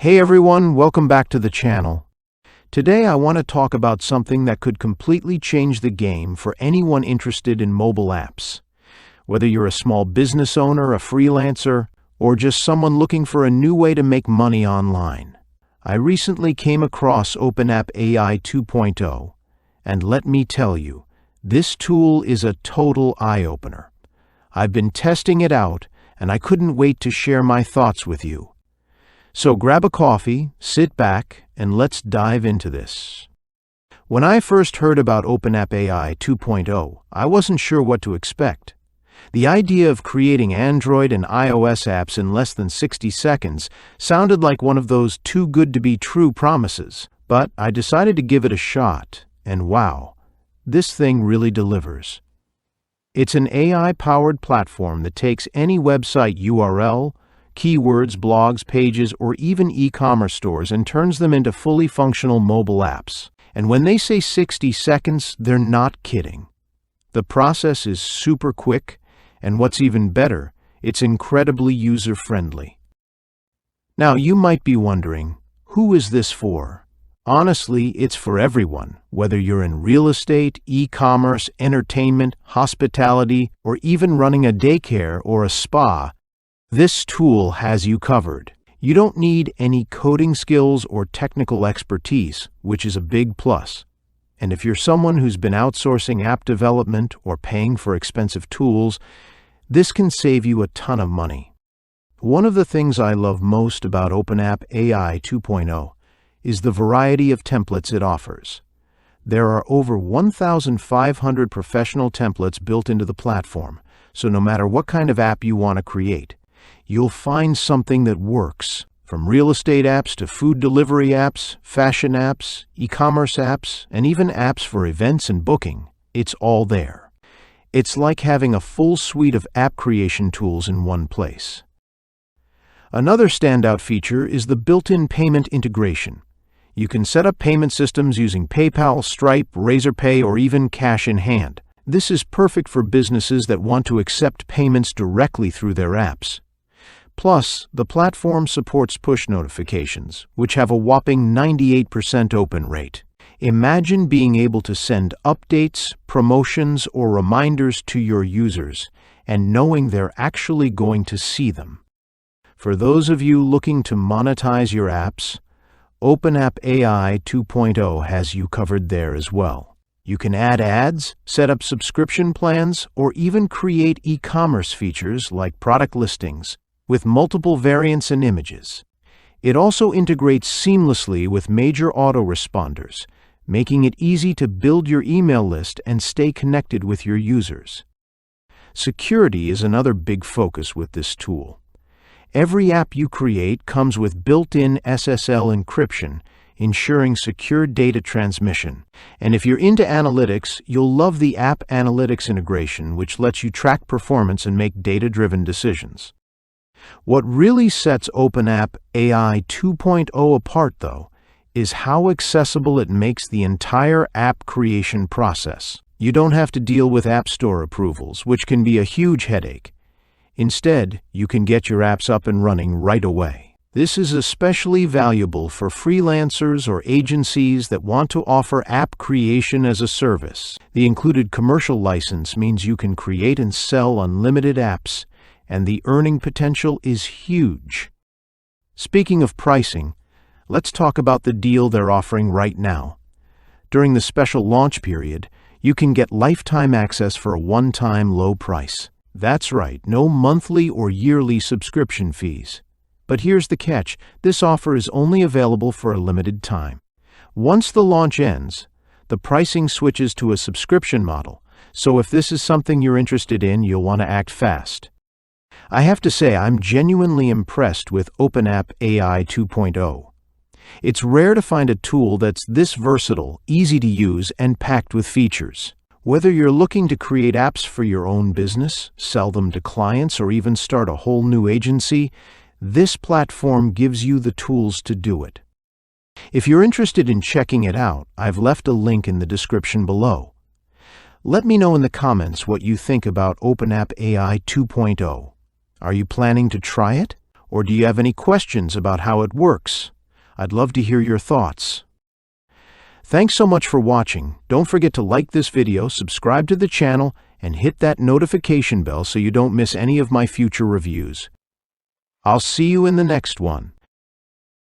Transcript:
Hey everyone, welcome back to the channel. Today I want to talk about something that could completely change the game for anyone interested in mobile apps. Whether you're a small business owner, a freelancer, or just someone looking for a new way to make money online. I recently came across OpenApp AI 2.0, and let me tell you, this tool is a total eye-opener. I've been testing it out, and I couldn't wait to share my thoughts with you. So grab a coffee, sit back, and let's dive into this. When I first heard about OpenApp AI 2.0, I wasn't sure what to expect. The idea of creating Android and iOS apps in less than 60 seconds sounded like one of those too good to be true promises, but I decided to give it a shot, and wow, this thing really delivers. It's an AI-powered platform that takes any website URL, keywords, blogs, pages, or even e-commerce stores and turns them into fully functional mobile apps. And when they say 60 seconds, they're not kidding. The process is super quick, and what's even better, it's incredibly user-friendly. Now, you might be wondering, who is this for? Honestly, it's for everyone, whether you're in real estate, e-commerce, entertainment, hospitality, or even running a daycare or a spa. This tool has you covered. You don't need any coding skills or technical expertise, which is a big plus. And if you're someone who's been outsourcing app development or paying for expensive tools, this can save you a ton of money. One of the things I love most about OpenApp AI 2.0 is the variety of templates it offers. There are over 1,500 professional templates built into the platform, so no matter what kind of app you want to create, you'll find something that works. From real estate apps to food delivery apps, fashion apps, e-commerce apps, and even apps for events and booking, it's all there. It's like having a full suite of app creation tools in one place. Another standout feature is the built-in payment integration. You can set up payment systems using PayPal, Stripe, Razorpay, or even cash in hand. This is perfect for businesses that want to accept payments directly through their apps. Plus, the platform supports push notifications, which have a whopping 98% open rate. Imagine being able to send updates, promotions, or reminders to your users, and knowing they're actually going to see them. For those of you looking to monetize your apps, OpenApp AI 2.0 has you covered there as well. You can add ads, set up subscription plans, or even create e-commerce features like product listings with multiple variants and images. It also integrates seamlessly with major autoresponders, making it easy to build your email list and stay connected with your users. Security is another big focus with this tool. Every app you create comes with built-in SSL encryption, ensuring secure data transmission. And if you're into analytics, you'll love the App Analytics integration, which lets you track performance and make data-driven decisions. What really sets OpenApp AI 2.0 apart, though, is how accessible it makes the entire app creation process. You don't have to deal with App Store approvals, which can be a huge headache. Instead, you can get your apps up and running right away. This is especially valuable for freelancers or agencies that want to offer app creation as a service. The included commercial license means you can create and sell unlimited apps, and the earning potential is huge. Speaking of pricing, let's talk about the deal they're offering right now. During the special launch period, you can get lifetime access for a one-time low price. That's right, no monthly or yearly subscription fees. But here's the catch, this offer is only available for a limited time. Once the launch ends, the pricing switches to a subscription model, so if this is something you're interested in, you'll want to act fast. I have to say, I'm genuinely impressed with OpenApp AI 2.0. It's rare to find a tool that's this versatile, easy to use, and packed with features. Whether you're looking to create apps for your own business, sell them to clients, or even start a whole new agency, this platform gives you the tools to do it. If you're interested in checking it out, I've left a link in the description below. Let me know in the comments what you think about OpenApp AI 2.0. Are you planning to try it? Or do you have any questions about how it works? I'd love to hear your thoughts. Thanks so much for watching. Don't forget to like this video, subscribe to the channel, and hit that notification bell so you don't miss any of my future reviews. I'll see you in the next one.